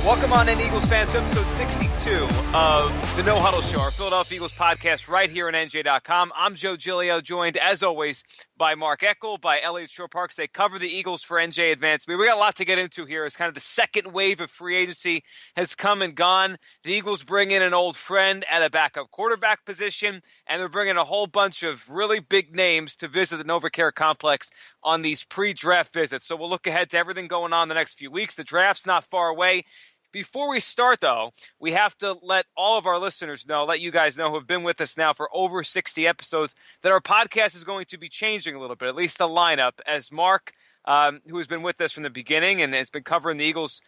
Welcome on in, Eagles fans, to episode 62 of the No Huddle Show, our Philadelphia Eagles podcast right here on NJ.com. I'm Joe Giglio, joined, as always, by Mark Eckel, by Elliot Shore-Parks. They cover the Eagles for NJ Advance. We got a lot to get into here as kind of the second wave of free agency has come and gone. The Eagles bring in an old friend at a backup quarterback position, and they're bringing a whole bunch of really big names to visit the NovaCare complex on these pre-draft visits. So we'll look ahead to everything going on the next few weeks. The draft's not far away. Before we start, though, we have to let all of our listeners know, let you guys know who have been with us now for over 60 episodes, that our podcast is going to be changing a little bit, at least the lineup, as Mark, who has been with us from the beginning and has been covering the Eagles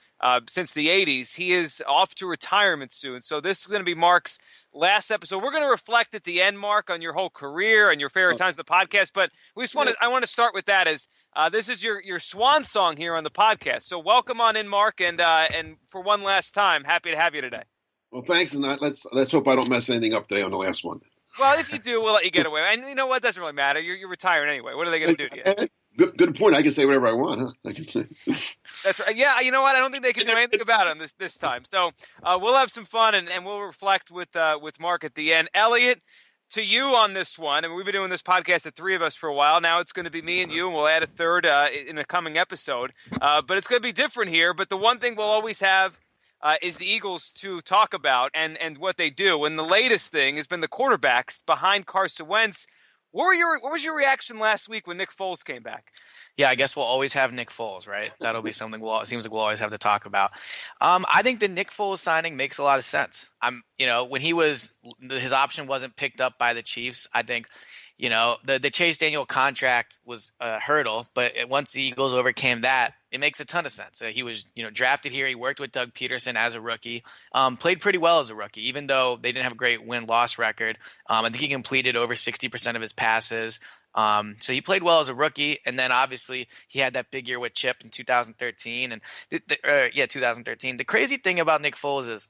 since the 80s, he is off to retirement soon. So this is going to be Mark's last episode. We're going to reflect at the end, Mark, on your whole career and your favorite times of the podcast, but I want to start with that as this is your swan song here on the podcast. So welcome on in, Mark, and for one last time, happy to have you today. Well, thanks, and let's hope I don't mess anything up today on the last one. Well, if you do, we'll let you get away. And you know what? It doesn't really matter. You're retiring anyway. What are they going to do to you? Good point. I can say whatever I want, huh? I can say. That's right. Yeah, you know what? I don't think they can do anything about it this time. So we'll have some fun, and we'll reflect with Mark at the end. Elliot, to you on this one, and we've been doing this podcast, the three of us, for a while. Now it's going to be me and you, and we'll add a third in a coming episode. But it's going to be different here. But the one thing we'll always have is the Eagles to talk about and what they do. And the latest thing has been the quarterbacks behind Carson Wentz. What was your reaction last week when Nick Foles came back? Yeah, I guess we'll always have Nick Foles, right? That'll be something it seems like we'll always have to talk about. I think the Nick Foles signing makes a lot of sense. When his option wasn't picked up by the Chiefs, I think, the Chase Daniel contract was a hurdle, but once the Eagles overcame that, it makes a ton of sense. He was, drafted here. He worked with Doug Peterson as a rookie, played pretty well as a rookie, even though they didn't have a great win-loss record. I think he completed over 60% of his passes. So he played well as a rookie, and then obviously he had that big year with Chip in 2013. 2013. The crazy thing about Nick Foles is,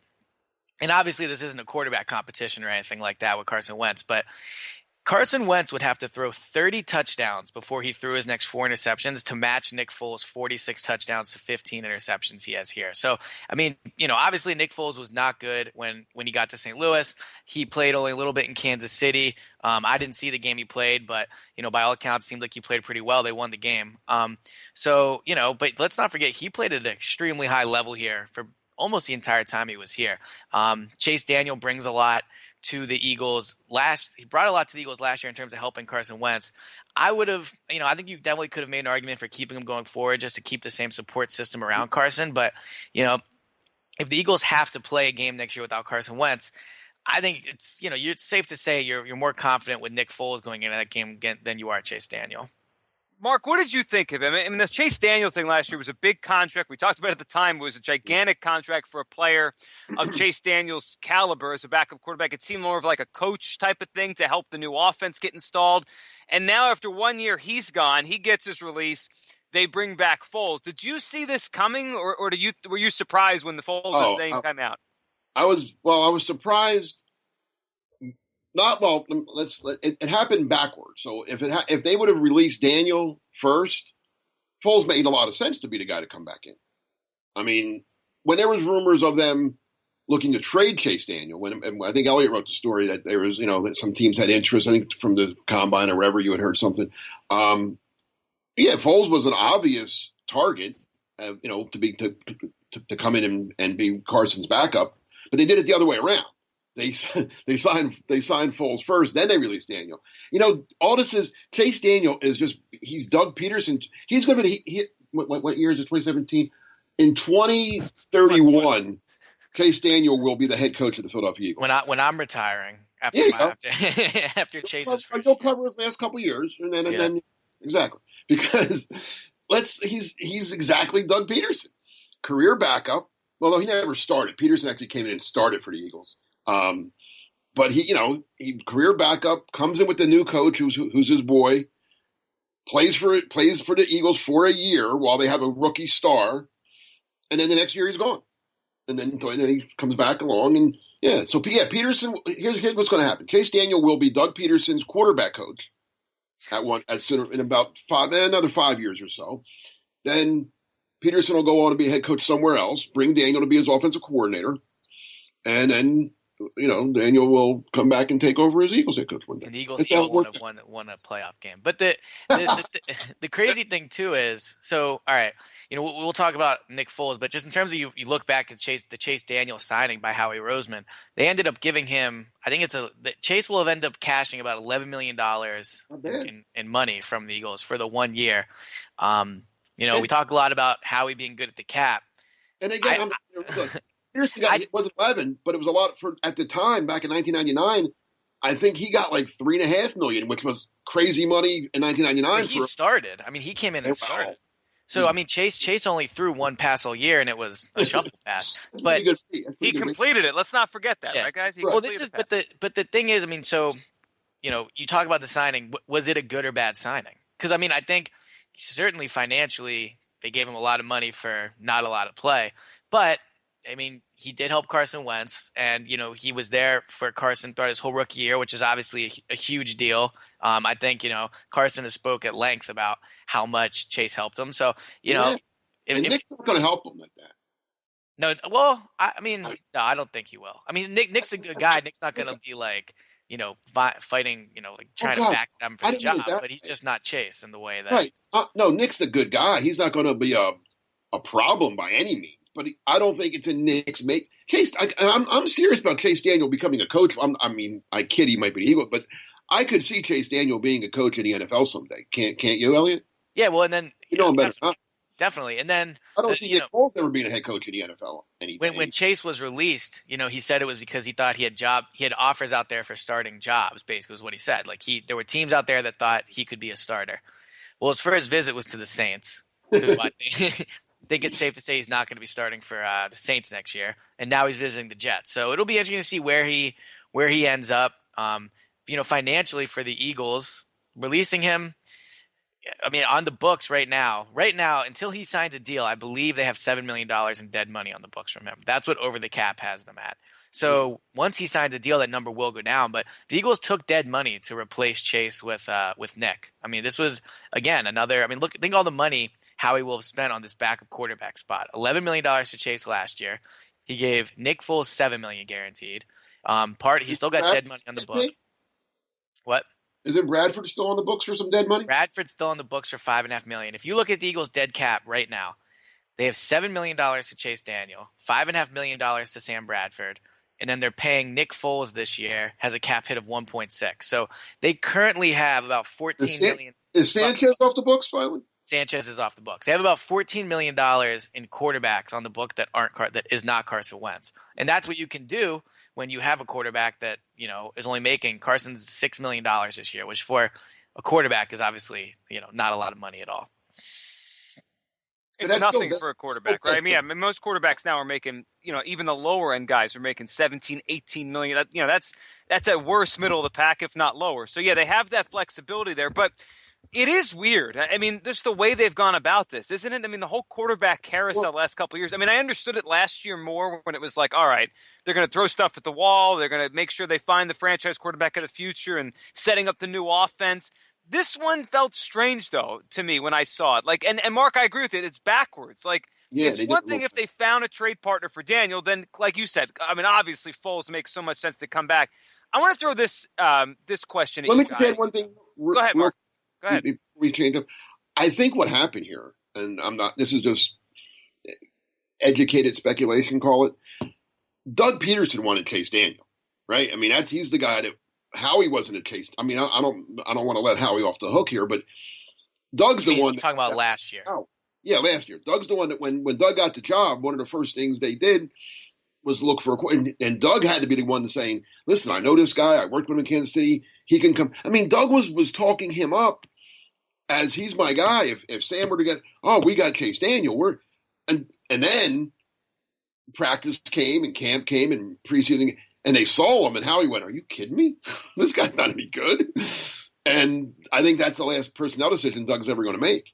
and obviously this isn't a quarterback competition or anything like that with Carson Wentz, but Carson Wentz would have to throw 30 touchdowns before he threw his next 4 interceptions to match Nick Foles' 46 touchdowns to 15 interceptions he has here. So, obviously Nick Foles was not good when he got to St. Louis. He played only a little bit in Kansas City. I didn't see the game he played, but, by all accounts, it seemed like he played pretty well. They won the game. But let's not forget, he played at an extremely high level here for almost the entire time he was here. Chase Daniel brings a lot to the Eagles he brought a lot to the Eagles last year in terms of helping Carson Wentz. I would have, I think you definitely could have made an argument for keeping him going forward just to keep the same support system around Carson. But, if the Eagles have to play a game next year without Carson Wentz, I think it's, it's safe to say you're more confident with Nick Foles going into that game than you are Chase Daniel. Mark, what did you think of him? I mean, the Chase Daniel thing last year was a big contract. We talked about it at the time. It was a gigantic contract for a player of Chase Daniel's caliber as a backup quarterback. It seemed more of like a coach type of thing to help the new offense get installed. And now after 1 year, he's gone. He gets his release. They bring back Foles. Did you see this coming, or were you surprised when the Foles name came out? I was surprised. It happened backwards. So if they would have released Daniel first, Foles made a lot of sense to be the guy to come back in. I mean, when there was rumors of them looking to trade Chase Daniel, and I think Elliot wrote the story that there was, that some teams had interest, I think from the combine or wherever you had heard something. Foles was an obvious target, to come in and be Carson's backup, but they did it the other way around. They signed Foles first, then they released Daniel. All this is Chase Daniel is he's Doug Peterson. He's going to be what year is it? 2017. In 2031, Chase Daniel will be the head coach of the Philadelphia Eagles. When I'm retiring after Chase's first you'll cover his last couple years, and then exactly because he's exactly Doug Peterson, career backup. Although he never started, Peterson actually came in and started for the Eagles. But he career backup, comes in with the new coach who's his boy, plays for the Eagles for a year while they have a rookie star, and then the next year he's gone, and then he comes back along, and Peterson. Here's what's going to happen: Chase Daniel will be Doug Peterson's quarterback coach in about another 5 years or so. Then Peterson will go on to be a head coach somewhere else, bring Daniel to be his offensive coordinator, and then Daniel will come back and take over as Eagles head coach one day. And the Eagles still won a playoff game. But the crazy thing too is, so all right, we'll talk about Nick Foles, but just in terms of you look back at the Chase Daniel signing by Howie Roseman, they ended up giving him, I think Chase will have ended up cashing about $11 million in money from the Eagles for the 1 year. We talk a lot about Howie being good at the cap. And again, Peterson it wasn't 11, but it was a lot at the time back in 1999. I think he got like $3.5 million, which was crazy money in 1999. He started. I mean, he came in and started. So I mean, Chase only threw one pass all year, and it was a shuffle pass. But he completed it. Let's not forget that, right, guys? But the thing is, I mean, so you talk about the signing. Was it a good or bad signing? Because I mean, I think certainly financially they gave him a lot of money for not a lot of play, but I mean, he did help Carson Wentz, and he was there for Carson throughout his whole rookie year, which is obviously a huge deal. I think Carson has spoke at length about how much Chase helped him. So and Nick's not going to help him like that. No, well, no, I don't think he will. I mean, Nick's a good guy. Nick's not going to be like fighting, like trying to back them for the job, but he's just not Chase in the way that. Right? No, Nick's a good guy. He's not going to be a problem by any means. But I don't think it's in Nick's make. Chase, I'm serious about Chase Daniel becoming a coach. I kid he might be the Eagle, but I could see Chase Daniel being a coach in the NFL someday. Can't you, Elliot? Yeah, well, and then him better. Definitely, and then I don't see Nick Foles ever being a head coach in the NFL. When Chase was released, he said it was because he thought he had offers out there for starting jobs. Basically, was what he said. Like there were teams out there that thought he could be a starter. Well, his first visit was to the Saints, who I think it's safe to say he's not going to be starting for the Saints next year, and now he's visiting the Jets. So it'll be interesting to see where he ends up. Financially for the Eagles, releasing him. I mean, on the books right now, until he signs a deal, I believe they have $7 million in dead money on the books from him. That's what over the cap has them at. So once he signs a deal, that number will go down. But the Eagles took dead money to replace Chase with Nick. I mean, this was again another. I mean, think all the money Howie will have spent on this backup quarterback spot. $11 million to Chase last year. He gave Nick Foles $7 million guaranteed. He still got dead money on the books. What? Isn't Bradford still on the books for some dead money? Bradford's still on the books for $5.5 million. If you look at the Eagles' dead cap right now, they have $7 million to Chase Daniel, $5.5 million to Sam Bradford, and then they're paying Nick Foles this year, has a cap hit of 1.6. So they currently have about $14 million. Is Sanchez off the books finally? Sanchez is off the books. They have about $14 million in quarterbacks on the book that is not Carson Wentz, and that's what you can do when you have a quarterback that is only making Carson's $6 million this year, which for a quarterback is obviously not a lot of money at all. It's nothing for a quarterback, right? I mean, most quarterbacks now are making, even the lower end guys are making 17, 18 million. That's at worst middle of the pack, if not lower. So yeah, they have that flexibility there, but it is weird. I mean, just the way they've gone about this, isn't it? I mean, the whole quarterback carousel the last couple of years. I mean, I understood it last year more when it was like, all right, they're going to throw stuff at the wall. They're going to make sure they find the franchise quarterback of the future and setting up the new offense. This one felt strange, though, to me when I saw it. Like, and Mark, I agree with it. It's backwards. Like, it's one thing if they found a trade partner for Daniel, then, like you said, I mean, obviously Foles makes so much sense to come back. I want to throw this question at you guys. Let me just add one thing. Go ahead, Mark. Go ahead. Before we change up, I think what happened here, and this is just educated speculation, call it. Doug Peterson wanted Chase Daniel, right? I mean, he's the guy that Howie wasn't a Chase. I mean, I don't want to let Howie off the hook here, but Doug's the one. You're talking about last year. Yeah, last year. Doug's the one that when Doug got the job, one of the first things they did was look for and Doug had to be the one to saying, listen, I know this guy. I worked with him in Kansas City. He can come. I mean, Doug was talking him up as he's my guy. If Sam were to get, we got Chase Daniel. And then practice came and camp came and preseason, and they saw him, and Howie went, are you kidding me? This guy's not any good. And I think that's the last personnel decision Doug's ever going to make.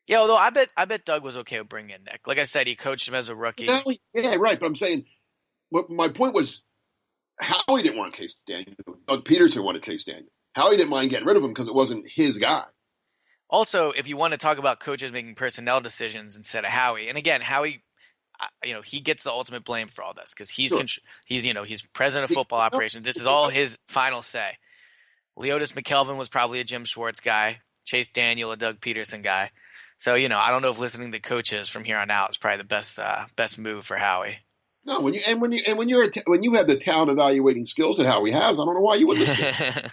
Yeah, although I bet Doug was okay with bringing in Nick. Like I said, he coached him as a rookie. Yeah, right. But I'm saying, my point was, Howie didn't want Chase Daniel. Doug Peterson wanted Chase Daniel. Howie didn't mind getting rid of him because it wasn't his guy. Also, if you want to talk about coaches making personnel decisions instead of Howie, and again, Howie, he gets the ultimate blame for all this because Sure. he's president of football operations. This is all his final say. Leotis McKelvin was probably a Jim Schwartz guy. Chase Daniel, a Doug Peterson guy. So I don't know if listening to coaches from here on out is probably the best move for Howie. No, when you have the talent evaluating skills that Howie has, I don't know why you wouldn't listen.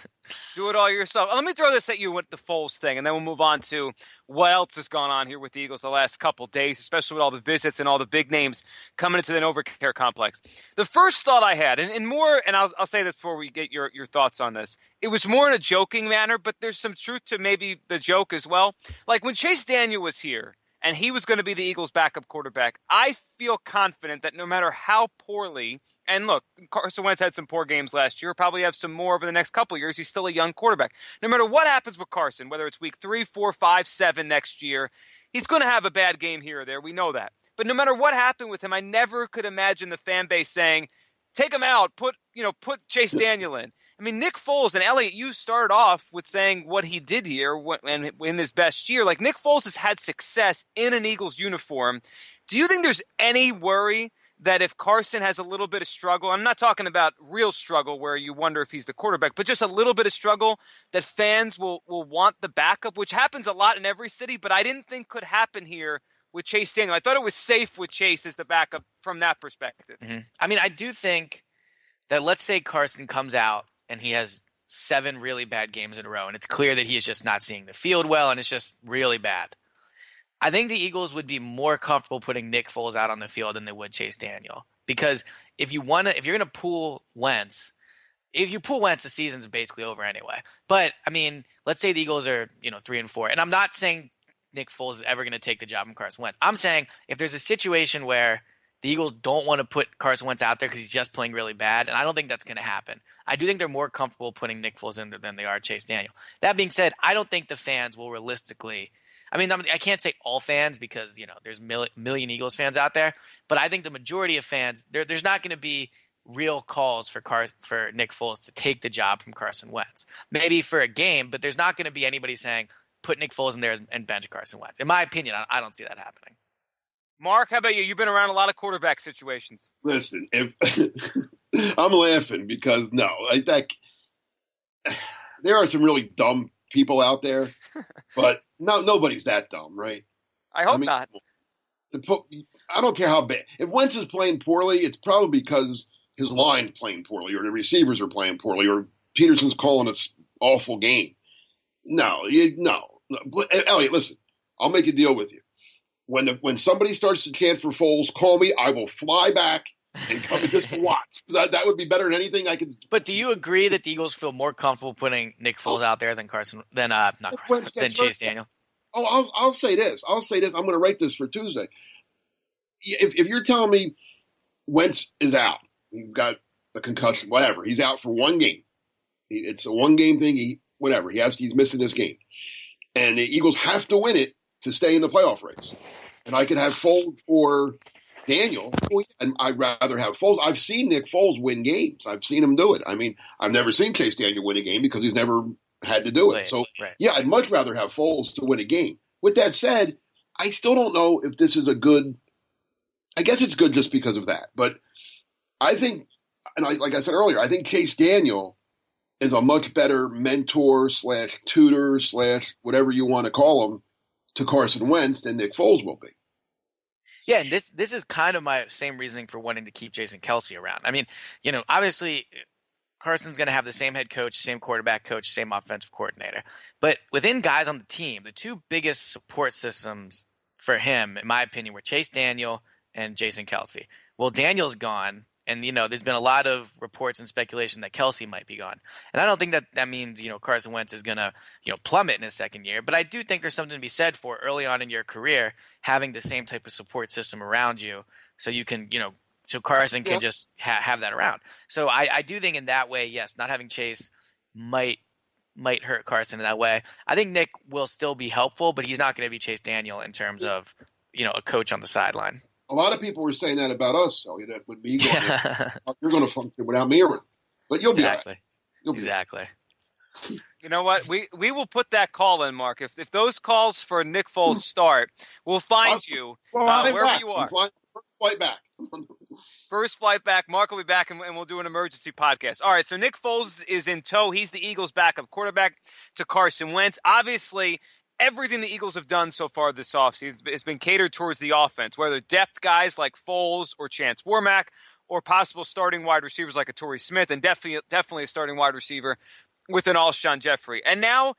Do it all yourself. Let me throw this at you with the Foles thing, and then we'll move on to what else has gone on here with the Eagles the last couple days, especially with all the visits and all the big names coming into the NovaCare complex. The first thought I had, and more, and I'll say this before we get your thoughts on this, it was more in a joking manner, but there's some truth to maybe the joke as well. Like when Chase Daniel was here, and he was going to be the Eagles' backup quarterback, I feel confident that no matter how poorly, and look, Carson Wentz had some poor games last year, probably have some more over the next couple of years. He's still a young quarterback. No matter what happens with Carson, whether it's week 3, 4, 5, 7 next year, he's going to have a bad game here or there. We know that. But no matter what happened with him, I never could imagine the fan base saying, take him out, put Chase Daniel in. I mean, Nick Foles, and Elliot, you started off with saying what he did here and in his best year. Like, Nick Foles has had success in an Eagles uniform. Do you think there's any worry that if Carson has a little bit of struggle, I'm not talking about real struggle where you wonder if he's the quarterback, but just a little bit of struggle, that fans will want the backup, which happens a lot in every city, but I didn't think could happen here with Chase Daniel. I thought it was safe with Chase as the backup from that perspective. Mm-hmm. I mean, I do think that let's say Carson comes out and he has 7 really bad games in a row, and it's clear that he is just not seeing the field well, and it's just really bad. I think the Eagles would be more comfortable putting Nick Foles out on the field than they would Chase Daniel. Because if you're going to pull Wentz, the season's basically over anyway. But I mean, let's say the Eagles are 3-4, and I'm not saying Nick Foles is ever going to take the job from Carson Wentz. I'm saying if there's a situation where the Eagles don't want to put Carson Wentz out there because he's just playing really bad, and I don't think that's going to happen. I do think they're more comfortable putting Nick Foles in there than they are Chase Daniel. That being said, I don't think the fans will realistically – I can't say all fans because, there's million Eagles fans out there, but I think the majority of fans, there's not going to be real calls for Nick Foles to take the job from Carson Wentz. Maybe for a game, but there's not going to be anybody saying, put Nick Foles in there and bench Carson Wentz. In my opinion, I don't see that happening. Mark, how about you? You've been around a lot of quarterback situations. Listen, I'm laughing because there are some really dumb people out there, but nobody's that dumb, right? I hope not. I don't care how bad. If Wentz is playing poorly, it's probably because his line's playing poorly, or the receivers are playing poorly, or Peterson's calling an awful game. No. Elliot, listen, I'll make a deal with you. When somebody starts to chant for Foles, call me. I will fly back and come and just watch. That would be better than anything I could. But do you agree that the Eagles feel more comfortable putting Nick Foles out there than Chase Daniel? Oh, I'll say this. I'm going to write this for Tuesday. If you're telling me Wentz is out, he's got a concussion, whatever, he's out for one game. It's a one-game thing. He's missing this game, and the Eagles have to win it to stay in the playoff race. And I could have Foles or Daniel, and I'd rather have Foles. I've seen Nick Foles win games. I've seen him do it. I mean, I've never seen Chase Daniel win a game because he's never had to do it. So, yeah, I'd much rather have Foles to win a game. With that said, I still don't know if this is a good – I guess it's good just because of that. But I think – and like I said earlier, I think Chase Daniel is a much better mentor / tutor / whatever you want to call him to Carson Wentz than Nick Foles will be. Yeah, and this is kind of my same reasoning for wanting to keep Jason Kelce around. I mean, obviously Carson's going to have the same head coach, same quarterback coach, same offensive coordinator. But within guys on the team, the 2 biggest support systems for him, in my opinion, were Chase Daniel and Jason Kelce. Well, Daniel's gone, and there's been a lot of reports and speculation that Kelce might be gone. And I don't think that means Carson Wentz is going to plummet in his second year. But I do think there's something to be said for early on in your career having the same type of support system around you, so you can so Carson can just have that around. So I do think in that way, yes, not having Chase might hurt Carson in that way. I think Nick will still be helpful, but he's not going to be Chase Daniel in terms of a coach on the sideline. A lot of people were saying that about us, Elliot, that with me going, you're going to function without me around. But you'll be all right. Exactly. You know what? We will put that call in, Mark. If those calls for Nick Foles start, we'll find you wherever you are. First flight back. First flight back. Mark will be back, and we'll do an emergency podcast. All right, so Nick Foles is in tow. He's the Eagles' backup quarterback to Carson Wentz. Obviously, everything the Eagles have done so far this offseason has been catered towards the offense, whether depth guys like Foles or Chance Warmack or possible starting wide receivers like a Torrey Smith, and definitely a starting wide receiver with an Alshon Jeffrey. And now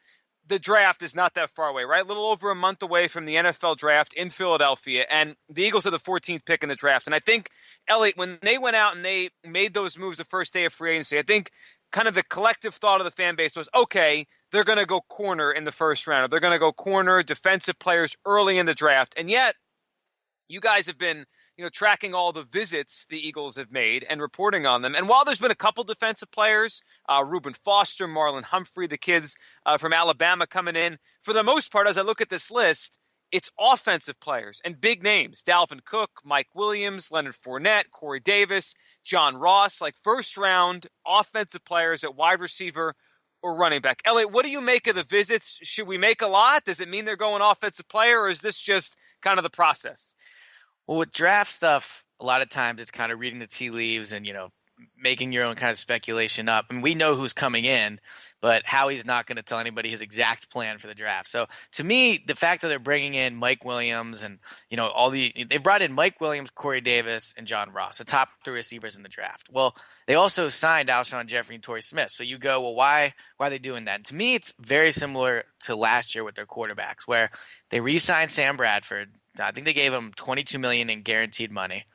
the draft is not that far away, right? A little over a month away from the NFL draft in Philadelphia, and the Eagles are the 14th pick in the draft. And I think, Elliot, when they went out and they made those moves the first day of free agency, I think kind of the collective thought of the fan base was, okay, they're going to go corner in the first round, or they're going to go corner, defensive players early in the draft. And yet, you guys have been tracking all the visits the Eagles have made and reporting on them. And while there's been a couple defensive players, Reuben Foster, Marlon Humphrey, the kids from Alabama coming in, for the most part, as I look at this list, it's offensive players and big names. Dalvin Cook, Mike Williams, Leonard Fournette, Corey Davis, John Ross, like first-round offensive players at wide receiver or running back. Elliot, what do you make of the visits? Should we make a lot? Does it mean they're going offensive player, or is this just kind of the process? Well, with draft stuff, a lot of times it's kind of reading the tea leaves and, making your own kind of speculation up. And we know who's coming in, but Howie's not going to tell anybody his exact plan for the draft. So to me, the fact that they're bringing in Mike Williams and, they brought in Mike Williams, Corey Davis, and John Ross, the top 3 receivers in the draft. Well, they also signed Alshon Jeffrey and Torrey Smith. So you go, well, why are they doing that? And to me, it's very similar to last year with their quarterbacks, where they re-signed Sam Bradford. I think they gave him $22 million in guaranteed money.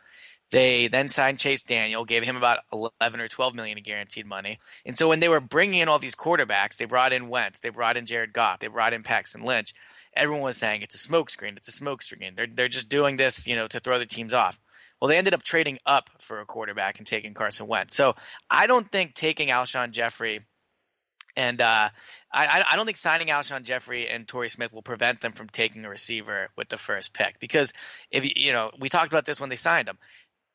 They then signed Chase Daniel, gave him about $11 or $12 million in guaranteed money. And so when they were bringing in all these quarterbacks, they brought in Wentz, they brought in Jared Goff, they brought in Paxton Lynch. Everyone was saying it's a smokescreen. It's a smokescreen. They're just doing this, to throw the teams off. Well, they ended up trading up for a quarterback and taking Carson Wentz. So I don't think taking Alshon Jeffrey and I don't think signing Alshon Jeffrey and Torrey Smith will prevent them from taking a receiver with the first pick. Because if we talked about this when they signed him.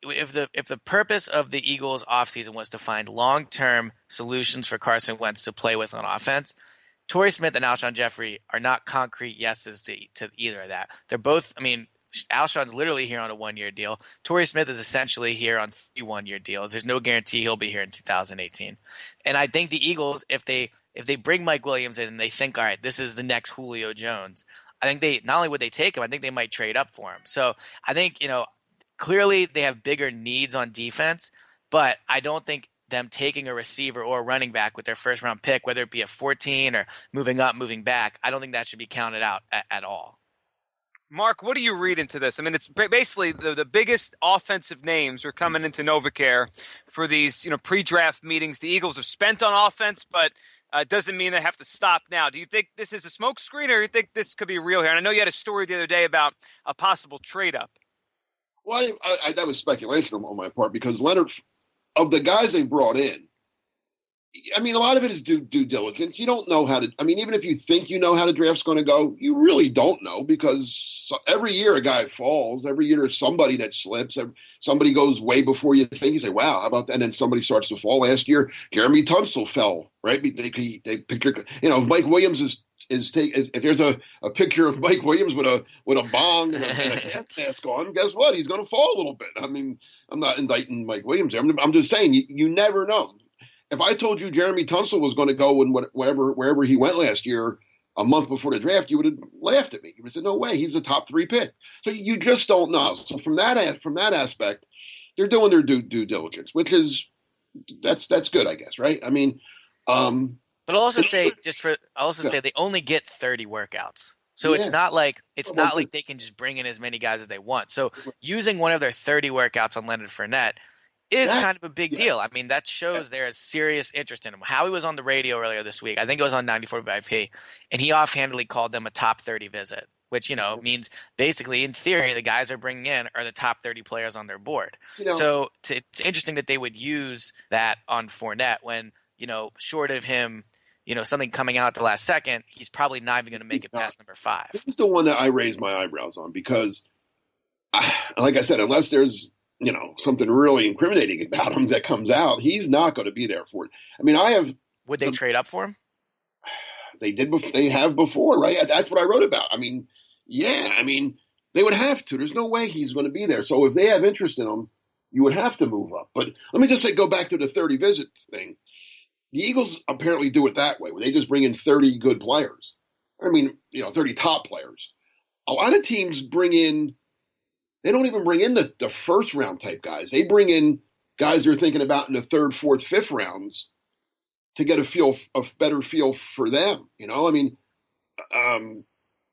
If the purpose of the Eagles offseason was to find long-term solutions for Carson Wentz to play with on offense, Torrey Smith and Alshon Jeffrey are not concrete yeses to either of that. They're both, Alshon's literally here on a 1-year deal. Torrey Smith is essentially here on 3 1-year deals. There's no guarantee he'll be here in 2018. And I think the Eagles, if they bring Mike Williams in and they think, all right, this is the next Julio Jones, I think they not only would they take him, I think they might trade up for him. So I think, clearly they have bigger needs on defense, but I don't think them taking a receiver or a running back with their first-round pick, whether it be a 14 or moving up, moving back, I don't think that should be counted out at all. Mark, what do you read into this? It's basically the biggest offensive names are coming into NovaCare for these pre-draft meetings. The Eagles have spent on offense, but it doesn't mean they have to stop now. Do you think this is a smokescreen, or do you think this could be real here? And I know you had a story the other day about a possible trade-up. Well, that was speculation on my part, because Leonard, of the guys they brought in, a lot of it is due diligence. You don't know how to. Even if you think you know how the draft's going to go, you really don't know, because every year a guy falls. Every year there's somebody that slips. Somebody goes way before you think. You say, "Wow, how about that?" And then somebody starts to fall. Last year, Jeremy Tunsil fell. Right? They picked. Mike Williams is if there's a picture of Mike Williams with a bong and a gas mask on, guess what? He's going to fall a little bit. I'm not indicting Mike Williams there. I'm just saying you never know. If I told you Jeremy Tunsil was going to go in wherever he went last year, a month before the draft, you would have laughed at me. You would have said, "No way, he's a top 3 pick." So you just don't know. So from that aspect, they're doing their due diligence, which is that's good, I guess, right? But I'll also say they only get 30 workouts. So it's not like they can just bring in as many guys as they want. So using one of their 30 workouts on Leonard Fournette is kind of a big deal. That shows there is serious interest in him. Howie was on the radio earlier this week. I think it was on 94 VIP, and he offhandedly called them a top 30 visit, which, means basically, in theory, the guys they're bringing in are the top 30 players on their board. So it's interesting that they would use that on Fournette when, short of him, something coming out at the last second, he's probably not even going to make it past number 5. This is the one that I raised my eyebrows on, because, like I said, unless there's something really incriminating about him that comes out, he's not going to be there for it. Would they trade up for him? They have before, right? That's what I wrote about. I mean, yeah, I mean, they would have to. There's no way he's going to be there. So if they have interest in him, you would have to move up. But let me just say, go back to the 30 visit thing. The Eagles apparently do it that way, where they just bring in 30 good players. I mean, 30 top players. A lot of teams they don't even bring in the first round type guys. They bring in guys they're thinking about in the third, fourth, fifth rounds to get a better feel for them. I mean,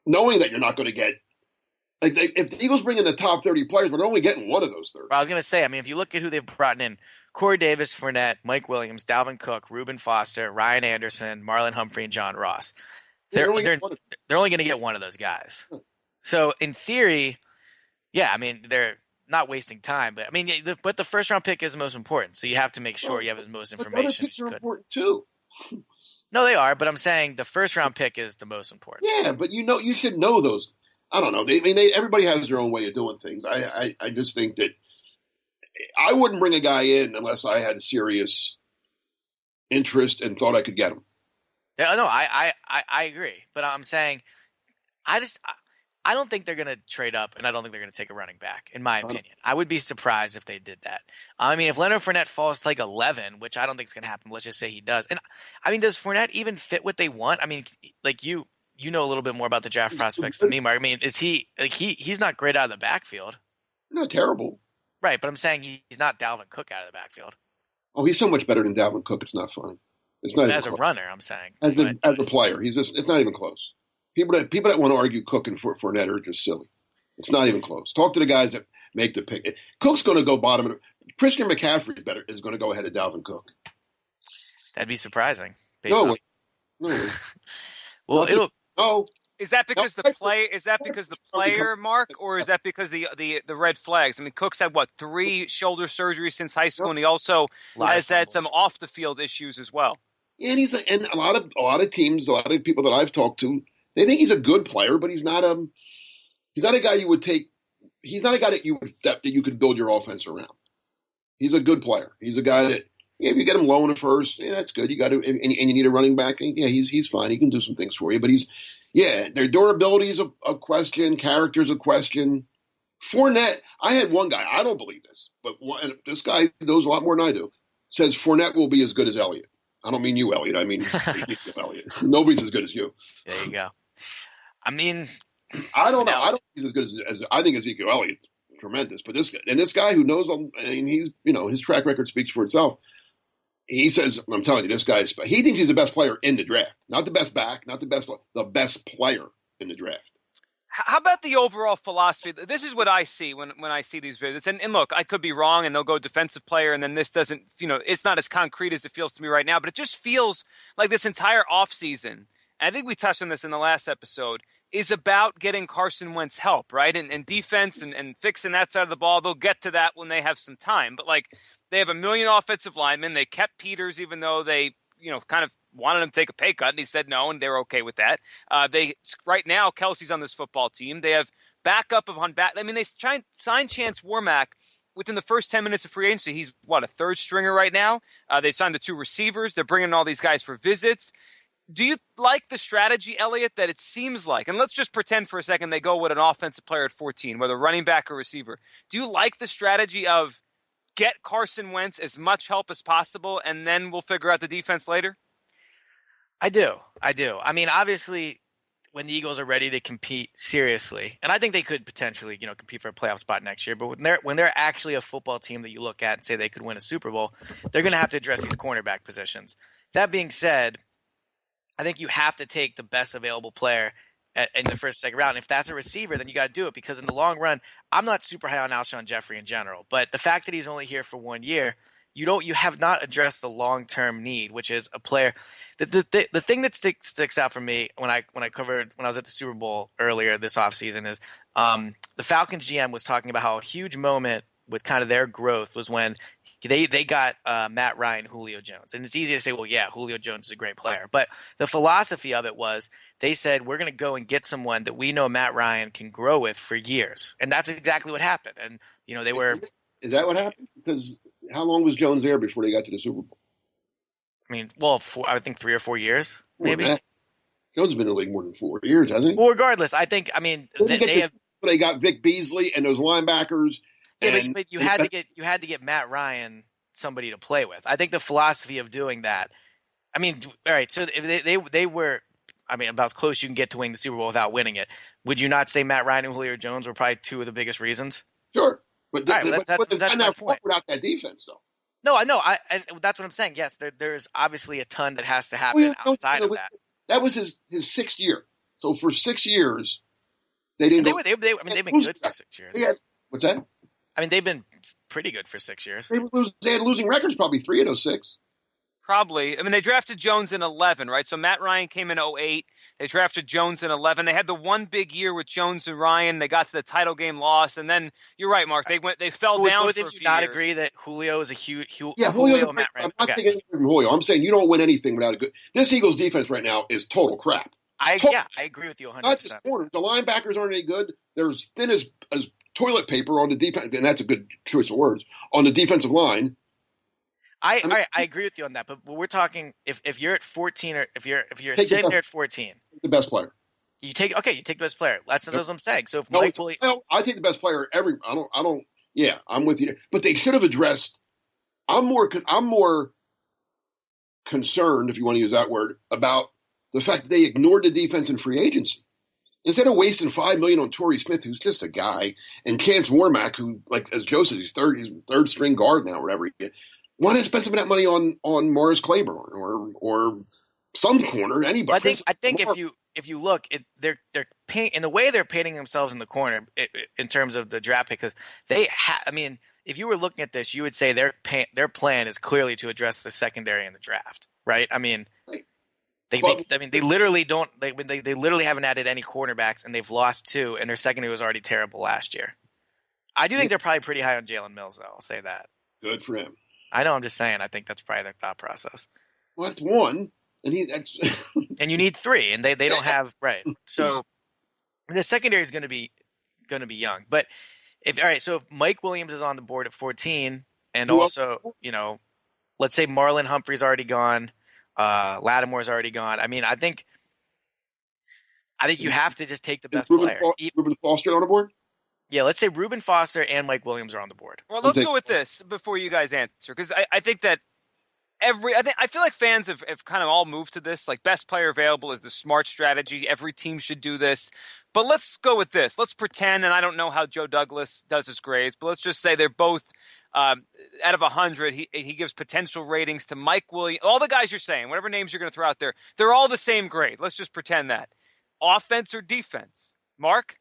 knowing that you're not going to get, if the Eagles bring in the top 30 players, but they're only getting one of those 30. I was going to say, I mean, if you look at who they've brought in, Corey Davis, Fournette, Mike Williams, Dalvin Cook, Reuben Foster, Ryan Anderson, Marlon Humphrey, and John Ross. They're only going to get one of those guys. So in theory, yeah, I mean, they're not wasting time, but I mean, but the first round pick is the most important. So you have to make sure you have the most information. But other picks are important too. No, they are, but I'm saying the first round pick is the most important. Yeah, but you should know those. I don't know. Everybody has their own way of doing things. I just think that I wouldn't bring a guy in unless I had serious interest and thought I could get him. Yeah, no, I agree, but I'm saying I don't think they're going to trade up, and I don't think they're going to take a running back, in my opinion. I would be surprised if they did that. I mean, if Leonard Fournette falls to like 11, which I don't think is going to happen, let's just say he does. And I mean, does Fournette even fit what they want? I mean, like you know a little bit more about the draft prospects than me, Mark. I mean, is he's not great out of the backfield. Not terrible. Right, but I'm saying he's not Dalvin Cook out of the backfield. Oh, he's so much better than Dalvin Cook. It's not funny. It's not as a runner. I'm saying as a player, it's not even close. People that want to argue Cook and Fournette are just silly. It's not even close. Talk to the guys that make the pick. Cook's going to go bottom. Christian McCaffrey is going to go ahead of Dalvin Cook. That'd be surprising. No. Well, no. Is that because the play? Is that because the player, Mark, or is that because the red flags? I mean, Cook's had 3 shoulder surgeries since high school, and he also has had some off the field issues as well. Yeah, and a lot of teams, a lot of people that I've talked to, they think he's a good player, but he's not a guy you would take. He's not a guy that you could build your offense around. He's a good player. He's a guy that if you get him low in the first, that's good. You got to, and you need a running back. Yeah, he's fine. He can do some things for you, but their durability is a question. Character's a question. Fournette, I had one guy. I don't believe this, but this guy knows a lot more than I do. Says Fournette will be as good as Elliott. I don't mean you, Elliott. I mean Elliott. Nobody's as good as you. There you go. I mean, I don't know. I don't think he's as good as I think Ezekiel Elliott. Tremendous, but this guy who knows, he's his track record speaks for itself. He says, I'm telling you, this guy he thinks he's the best player in the draft, not the best back, not the best player in the draft. How about the overall philosophy? This is what I see when I see these videos. And look, I could be wrong, and they'll go defensive player, and then this doesn't, it's not as concrete as it feels to me right now, but it just feels like this entire offseason, and I think we touched on this in the last episode, is about getting Carson Wentz help, right? And defense and fixing that side of the ball. They'll get to that when they have some time. But, they have 1 million offensive linemen. They kept Peters even though they, kind of wanted him to take a pay cut, and he said no, and they're okay with that. Right now, Kelsey's on this football team. They have backup upon back. I mean, they try and sign Chance Warmack within the first 10 minutes of free agency. He's, a third stringer right now? They signed the 2 receivers. They're bringing all these guys for visits. Do you like the strategy, Elliott, that it seems like, and let's just pretend for a second they go with an offensive player at 14, whether running back or receiver. Do you like the strategy of get Carson Wentz as much help as possible, and then we'll figure out the defense later? I do. I mean, obviously, when the Eagles are ready to compete seriously, and I think they could potentially, compete for a playoff spot next year, but when they're actually a football team that you look at and say they could win a Super Bowl, they're going to have to address these cornerback positions. That being said, I think you have to take the best available player in the first, second round. If that's a receiver, then you got to do it, because in the long run, I'm not super high on Alshon Jeffrey in general, but the fact that he's only here for 1 year, you have not addressed the long-term need, which is a player. The thing that sticks out for me when I was at the Super Bowl earlier this offseason is the Falcons GM was talking about how a huge moment with kind of their growth was when they got Matt Ryan, Julio Jones. And it's easy to say, well, yeah, Julio Jones is a great player. But the philosophy of it was they said, we're going to go and get someone that we know Matt Ryan can grow with for years. And that's exactly what happened. And, they were – Is that what happened? Because how long was Jones there before they got to the Super Bowl? I mean, well, I would think 3 or 4 years, maybe. Jones has been in the league more than 4 years, hasn't he? Well, regardless, I think they got Vic Beasley and those linebackers. Yeah, but you had to get Matt Ryan somebody to play with. I think the philosophy of doing that. I mean, all right. So if they were, I mean, about as close as you can get to winning the Super Bowl without winning it. Would you not say Matt Ryan and Julio Jones were probably two of the biggest reasons? Sure, but that's my point. Without that defense, though. No, I know. And that's what I'm saying. Yes, there's obviously a ton that has to happen outside of that. That was his 6th year. So for 6 years, they didn't. They've been good for 6 years. What's that? I mean, they've been pretty good for 6 years. They had losing records probably 3 of those 6. Probably. I mean, they drafted Jones in 11, right? So Matt Ryan came in 08. They drafted Jones in 11. They had the one big year with Jones and Ryan. They got to the title game, lost, and then you're right, Mark. They fell down for a few years. Did you not agree that Julio is a huge Julio, Matt Ryan? I'm not taking anything from Julio. I'm saying you don't win anything without a good. This Eagles defense right now is total crap. I agree with you 100%. Not just corners. The linebackers aren't any good. They're as thin as toilet paper on the defense, and that's a good choice of words on the defensive line. I agree with you on that, but we're talking if you're at 14 or if you're sitting there at 14, the best player. You take the best player. That's what I'm saying. So if I take the best player every. I don't. Yeah, I'm with you. But they should have addressed. I'm more concerned, if you want to use that word, about the fact that they ignored the defense in free agency. Instead of wasting $5 million on Torrey Smith, who's just a guy, and Chance Warmack, who, like as Joe says, he's third string guard now, whatever he is. Why not spend some of that money on Morris Claiborne or some corner, anybody? Well, I think if you look, they're in the way they're painting themselves in the corner in terms of the draft pick, because I mean, if you were looking at this, you would say their plan is clearly to address the secondary in the draft, right? I mean, they literally don't. They literally haven't added any cornerbacks, and they've lost 2, and their secondary was already terrible last year. I do think they're probably pretty high on Jalen Mills, though. I'll say that. Good for him. I know. I'm just saying. I think that's probably their thought process. Well, that's one, and and you need 3, and they don't have right. So the secondary is going to be young. But so if Mike Williams is on the board at 14, and also let's say Marlon Humphrey's already gone, Lattimore's already gone. I mean, I think you have to just take the best player. Reuben Foster on the board. Yeah, let's say Reuben Foster and Mike Williams are on the board. Well, let's go with this before you guys answer, because I think that I feel like fans have kind of all moved to this. Like, best player available is the smart strategy. Every team should do this. But let's go with this. Let's pretend, and I don't know how Joe Douglas does his grades, but let's just say they're both out of 100. He gives potential ratings to Mike Williams. All the guys you're saying, whatever names you're going to throw out there, they're all the same grade. Let's just pretend that. Offense or defense? Mark?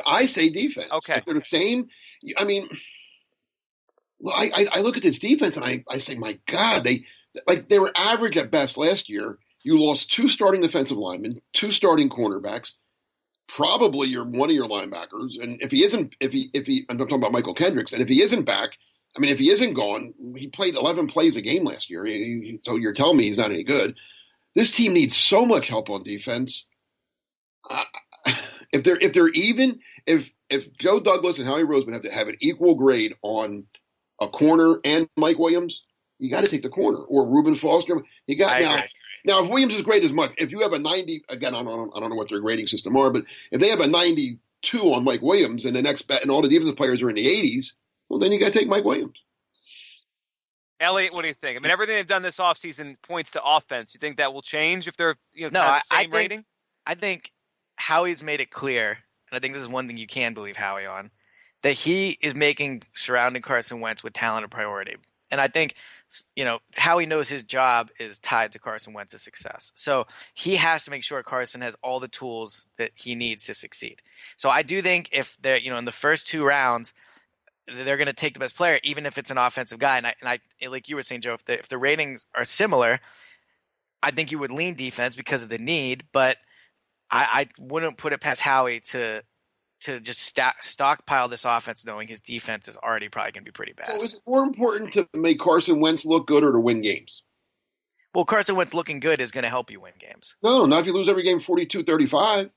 I say defense. Okay. If they're the same. I mean, I look at this defense and I say, my God, they were average at best last year. You lost 2 starting defensive linemen, 2 starting cornerbacks, probably one of your linebackers. And I'm talking about Michael Kendricks. And if he isn't back, I mean, if he isn't gone, he played 11 plays a game last year. So you're telling me he's not any good. This team needs so much help on defense. If Joe Douglas and Howie Roseman have to have an equal grade on a corner and Mike Williams, you got to take the corner, or Reuben Foster. Now if Williams is great as much, if you have a 90, again, I don't know what their grading system are, but if they have a 92 on Mike Williams and and all the defensive players are in the 80s, well, then you got to take Mike Williams. Elliot, what do you think? I mean, everything they've done this offseason points to offense. You think that will change if they're the same rating? I think Howie's made it clear, and I think this is one thing you can believe Howie on, that he is making surrounding Carson Wentz with talent a priority. And I think, Howie knows his job is tied to Carson Wentz's success. So he has to make sure Carson has all the tools that he needs to succeed. So I do think if they're, in the first 2 rounds, they're going to take the best player, even if it's an offensive guy. And I like you were saying, Joe, if the ratings are similar, I think you would lean defense because of the need, but I wouldn't put it past Howie to just stockpile this offense knowing his defense is already probably going to be pretty bad. So is it more important to make Carson Wentz look good or to win games? Well, Carson Wentz looking good is going to help you win games. No, not if you lose every game 42-35.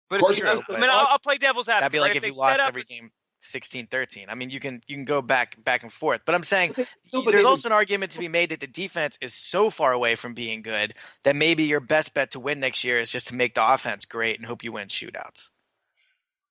But I'll play devil's advocate. That'd be like if you lost every game 16-13. I mean, you can go back and forth. But I'm saying But there's also an argument to be made that the defense is so far away from being good that maybe your best bet to win next year is just to make the offense great and hope you win shootouts.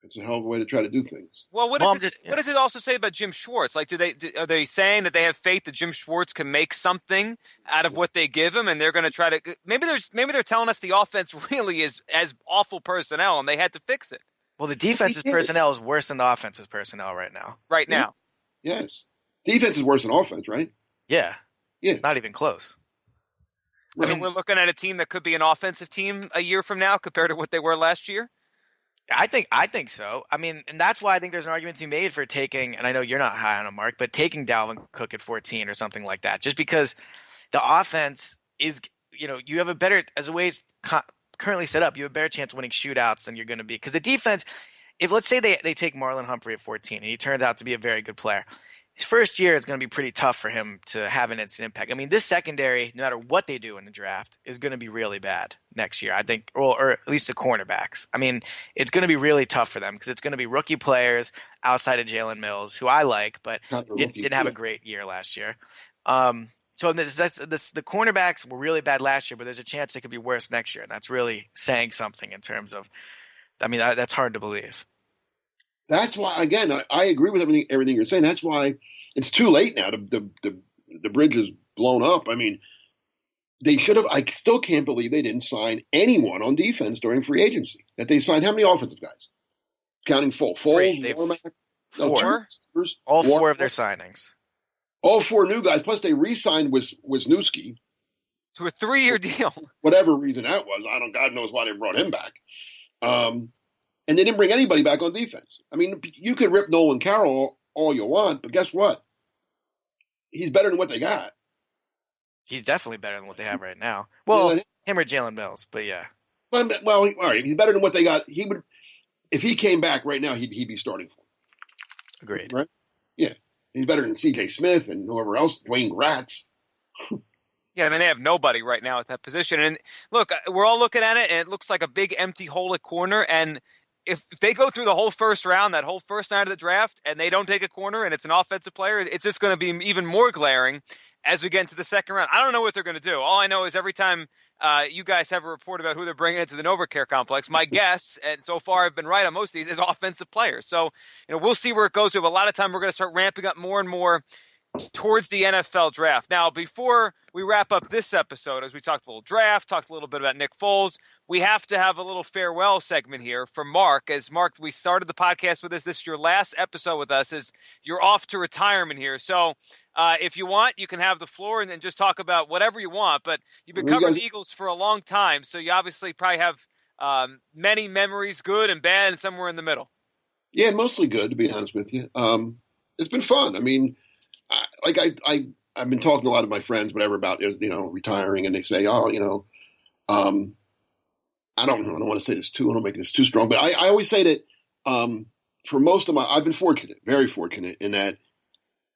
It's a hell of a way to try to do things. Well, what does it also say about Jim Schwartz? Like, are they saying that they have faith that Jim Schwartz can make something out of what they give him, and they're going to try to? Maybe they're telling us the offense really is as awful personnel, and they had to fix it. Well, the defense's personnel is worse than the offense's personnel right now. Right now, yes, defense is worse than offense, right? Yeah, yeah, not even close. I mean, we're looking at a team that could be an offensive team a year from now compared to what they were last year. I think so. I mean, and that's why I think there's an argument to be made for taking, and I know you're not high on him, Mark, but taking Dalvin Cook at 14 or something like that, just because the offense is, you have a better, as the way it's currently set up, you have a better chance of winning shootouts than you're going to be. Because the defense, if let's say they take Marlon Humphrey at 14 and he turns out to be a very good player, his first year is going to be pretty tough for him to have an instant impact. I mean, this secondary, no matter what they do in the draft, is going to be really bad next year, I think, or at least the cornerbacks. I mean, it's going to be really tough for them because it's going to be rookie players outside of Jalen Mills, who I like, but didn't have a great year last year. So the cornerbacks were really bad last year, but there's a chance it could be worse next year, and that's really saying something in terms of – I mean, that's hard to believe. That's why, again, I agree with everything you're saying. That's why it's too late now. The bridge is blown up. I mean, they should have. I still can't believe they didn't sign anyone on defense during free agency. That they signed how many offensive guys? Counting Foles, four. All four of their signings. All four new guys. Plus, they re-signed Wisniewski to a 3-year deal. Whatever reason that was, God knows why they brought him back. And they didn't bring anybody back on defense. I mean, you could rip Nolan Carroll all you want, but guess what? He's better than what they got. He's definitely better than what they have right now. Well, him or Jalen Mills, but yeah. Well, all right, he's better than what they got. He would, if he came back right now, he'd be starting for them. Agreed. Right? Yeah, he's better than C.J. Smith and whoever else, Dwayne Gratz. Yeah, I mean, they have nobody right now at that position. And look, we're all looking at it, and it looks like a big empty hole at corner. And if they go through the whole first round, that whole first night of the draft, and they don't take a corner and it's an offensive player, it's just going to be even more glaring as we get into the second round. I don't know what they're going to do. All I know is every time you guys have a report about who they're bringing into the NovaCare complex, my guess, and so far I've been right on most of these, is offensive players. So, we'll see where it goes. We have a lot of time. We're going to start ramping up more and more towards the NFL draft. Now, before we wrap up this episode, as we talked a little draft, talked a little bit about Nick Foles, we have to have a little farewell segment here for Mark. As Mark, we started the podcast with this. This is your last episode with us as you're off to retirement here. So if you want, you can have the floor and just talk about whatever you want. But you've been covering the Eagles for a long time, so you obviously probably have many memories, good and bad, and somewhere in the middle. Yeah, mostly good, to be honest with you. It's been fun. I mean, I've been talking to a lot of my friends, whatever, about retiring, and they say, I don't want to say this too. I don't make this too strong, but I always say that for most of I've been fortunate, very fortunate, in that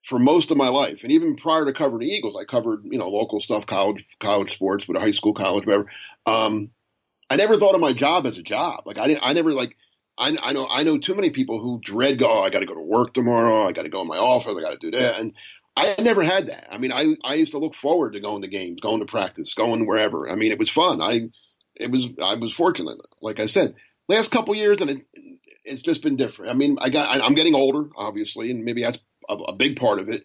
for most of my life, and even prior to covering the Eagles, I covered local stuff, college sports, but high school, college, whatever. I never thought of my job as a job. Like I know too many people who dread I got to go to work tomorrow. I got to go in my office. I got to do that. And I never had that. I mean, I used to look forward to going to games, going to practice, going wherever. I mean, it was fun. I was fortunate. Like I said, last couple of years, and it's just been different. I mean, I'm getting older, obviously, and maybe that's a big part of it.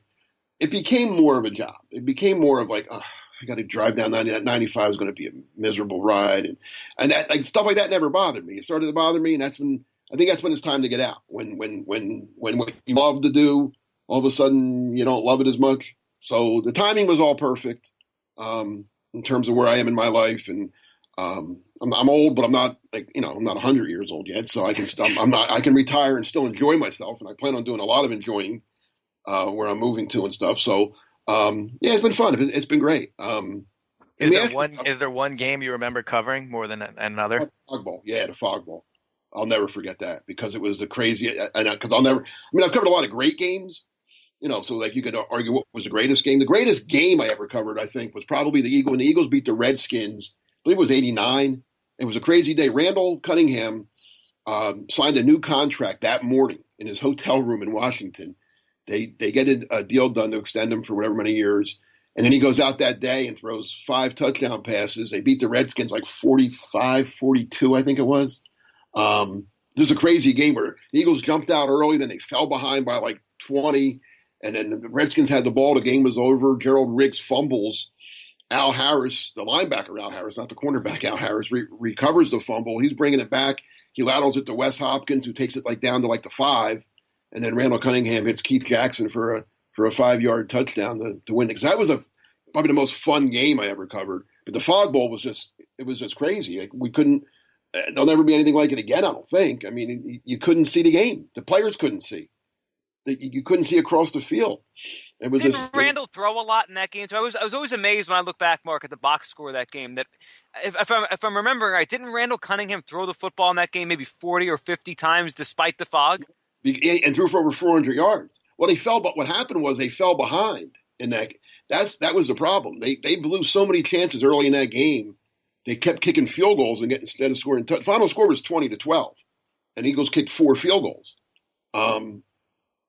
It became more of a job. It became more of like, I got to drive down 90. That 95 is going to be a miserable ride, and that, like, stuff like that never bothered me. It started to bother me, and that's when it's time to get out. When what you love to do, all of a sudden you don't love it as much. So the timing was all perfect in terms of where I am in my life, and I'm old, but I'm not I'm not 100 years old yet, so I can retire and still enjoy myself, and I plan on doing a lot of enjoying where I'm moving to and stuff. So it's been fun. It's been great. Is there one game you remember covering more than another? The Fog Bowl. Yeah, the Fog Bowl. I'll never forget that because it was the crazy. Because I've covered a lot of great games. So like you could argue what was the greatest game. The greatest game I ever covered, I think, was probably the Eagles. When the Eagles beat the Redskins, I believe it was '89. It was a crazy day. Randall Cunningham signed a new contract that morning in his hotel room in Washington. They get a deal done to extend him for whatever many years. And then he goes out that day and throws 5 touchdown passes. They beat the Redskins like 45-42, I think it was. There's a crazy game where the Eagles jumped out early, then they fell behind by like 20, and then the Redskins had the ball. The game was over. Gerald Riggs fumbles. Al Harris, the linebacker Al Harris, not the cornerback Al Harris, recovers the fumble. He's bringing it back. He laterals it to Wes Hopkins, who takes it like down to like the 5, and then Randall Cunningham hits Keith Jackson for a 5-yard touchdown to win it. Because that was probably the most fun game I ever covered. But the Fog Bowl was just crazy. Like, we couldn't. There'll never be anything like it again, I don't think. I mean, you couldn't see the game. The players couldn't see. You couldn't see across the field. It was Didn't Randall throw a lot in that game? So I was always amazed when I look back, Mark, at the box score of that game. That if I'm remembering right, didn't Randall Cunningham throw the football in that game maybe 40 or 50 times despite the fog? And threw for over 400 yards. Well, but what happened was they fell behind in that. That was the problem. They blew so many chances early in that game. They kept kicking field goals and instead of scoring. Final score was 20-12, and Eagles kicked 4 field goals.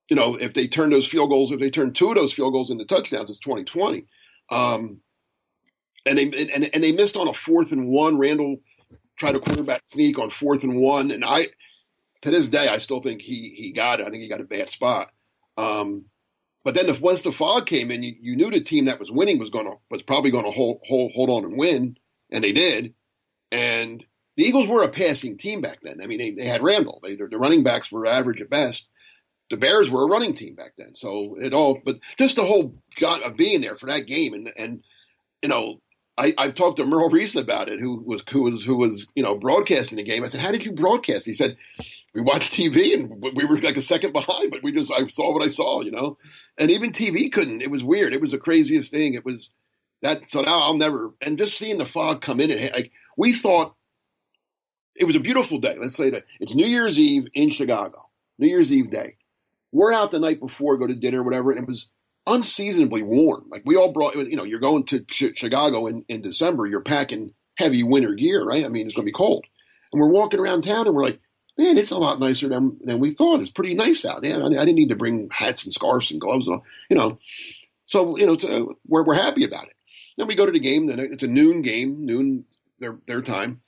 If they turn 2 of those field goals into touchdowns, it's 20-20. And they missed on a 4th and 1. Randall tried a quarterback sneak on 4th and 1, and to this day I still think he got it. I think he got a bad spot. But then once the fog came in, you knew the team that was winning was probably going to hold on and win. And they did. And the Eagles were a passing team back then. I mean, they had Randall. The running backs were average at best. The Bears were a running team back then. So but just the whole gut of being there for that game. And I've talked to Merle Reese about it, who was broadcasting the game. I said, how did you broadcast? He said, we watched TV and we were like a second behind, but I saw what I saw, and even TV couldn't. It was weird. It was the craziest thing. It was that. So now I'll never, and just seeing the fog come in, we thought it was a beautiful day. Let's say that it's New Year's Eve in Chicago, New Year's Eve day. We're out the night before, go to dinner, whatever. And it was unseasonably warm. Like we all brought, you're going to Chicago in December, you're packing heavy winter gear, right? I mean, it's going to be cold. And we're walking around town and we're like, man, it's a lot nicer than we thought. It's pretty nice out. Yeah, I didn't need to bring hats and scarves and gloves, So we're happy about it. Then we go to the game. Then it's a noon game, their time,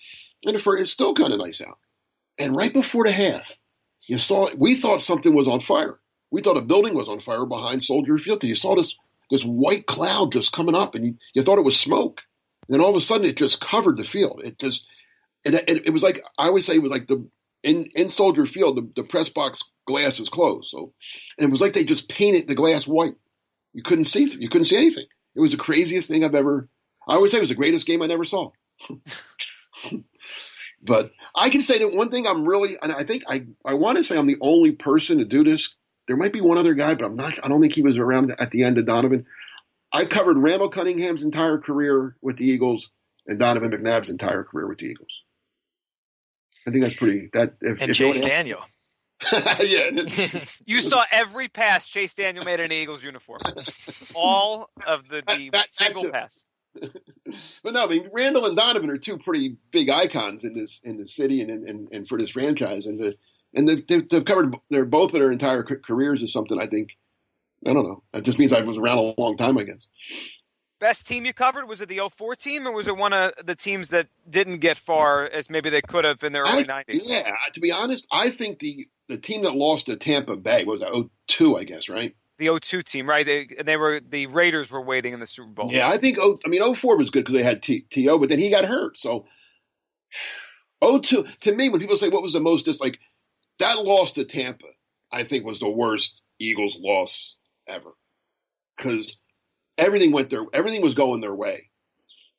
and it's still kind of nice out. And right before the half, we thought something was on fire. We thought a building was on fire behind Soldier Field because you saw this white cloud just coming up, and you thought it was smoke. And then all of a sudden, it just covered the field. It was like I always say, it was like in Soldier Field, the press box glass is closed. So, and it was like they just painted the glass white. You couldn't see anything. It was the craziest thing I've ever. I always say it was the greatest game I never saw. But I can say that one thing and I think I want to say I'm the only person to do this. There might be one other guy, but I don't think he was around at the end of Donovan. I covered Randall Cunningham's entire career with the Eagles and Donovan McNabb's entire career with the Eagles. I think that's pretty. And Chase Daniel. Yeah. You saw every pass Chase Daniel made in an Eagles uniform. All of the single pass. But no, I mean, Randall and Donovan are 2 pretty big icons in the city and for this franchise, and they've covered both of their entire careers is something I think. I don't know. It just means I was around a long time, I guess. Best team you covered, was it the 04 team, or was it one of the teams that didn't get far as maybe they could have in the early 90s? Yeah, to be honest, I think the team that lost to Tampa Bay was 02, I guess, right? The 02 team, right? The Raiders were waiting in the Super Bowl. Yeah, I think 04 was good because they had T.O., but then he got hurt. So 02, to me, when people say what was the most, it's like that loss to Tampa, I think was the worst Eagles loss ever. Because everything was going their way.